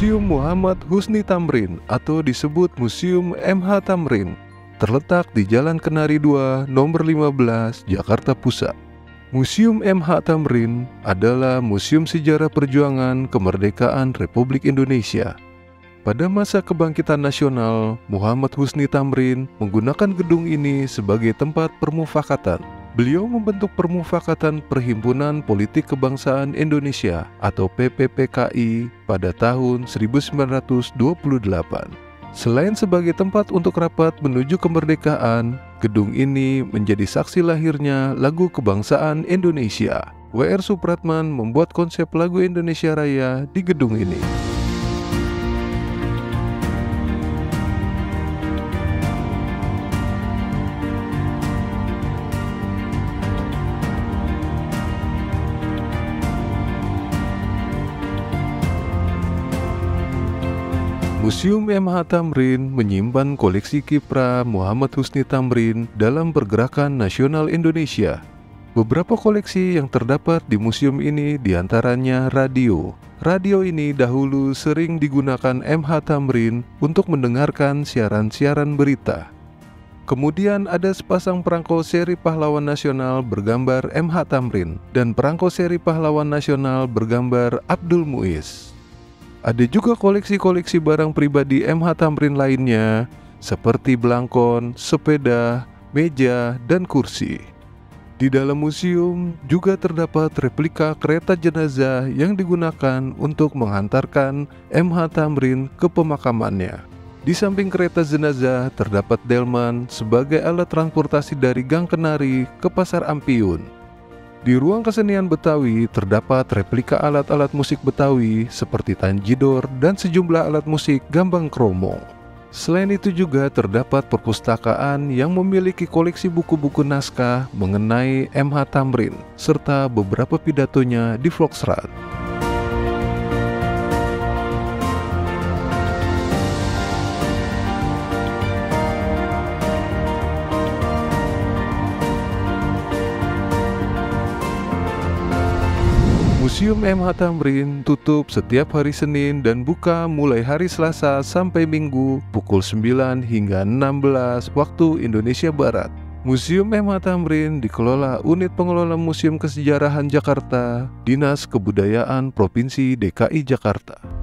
Museum Muhammad Husni Tamrin atau disebut Museum MH Tamrin terletak di Jalan Kenari 2, nomor 15, Jakarta Pusat. Museum MH Tamrin adalah museum sejarah perjuangan kemerdekaan Republik Indonesia. Pada masa kebangkitan nasional, Muhammad Husni Tamrin menggunakan gedung ini sebagai tempat permufakatan. Beliau membentuk Permufakatan Perhimpunan Politik Kebangsaan Indonesia atau PPPKI pada tahun 1928. Selain sebagai tempat untuk rapat menuju kemerdekaan, gedung ini menjadi saksi lahirnya lagu kebangsaan Indonesia. W.R. Supratman membuat konsep lagu Indonesia Raya di gedung ini. Museum MH Tamrin menyimpan koleksi kiprah Muhammad Husni Tamrin dalam pergerakan nasional Indonesia. Beberapa koleksi yang terdapat di museum ini diantaranya radio. Radio ini dahulu sering digunakan MH Tamrin untuk mendengarkan siaran-siaran berita. Kemudian ada sepasang perangko seri pahlawan nasional bergambar MH Tamrin dan perangko seri pahlawan nasional bergambar Abdul Muiz. Ada juga koleksi-koleksi barang pribadi MH Tamrin lainnya seperti belangkon, sepeda, meja, dan kursi. Di dalam museum juga terdapat replika kereta jenazah yang digunakan untuk menghantarkan MH Tamrin ke pemakamannya. Di samping kereta jenazah terdapat delman sebagai alat transportasi dari Gang Kenari ke Pasar Ampiyun. Di ruang kesenian Betawi terdapat replika alat-alat musik Betawi seperti tanjidor dan sejumlah alat musik gambang kromong. Selain itu juga terdapat perpustakaan yang memiliki koleksi buku-buku naskah mengenai MH Tamrin serta beberapa pidatonya di Vlogsrad. Museum MH Tamrin tutup setiap hari Senin dan buka mulai hari Selasa sampai Minggu pukul 9 hingga 16 waktu Indonesia Barat. Museum MH Tamrin dikelola Unit Pengelola Museum Kesejarahan Jakarta, Dinas Kebudayaan Provinsi DKI Jakarta.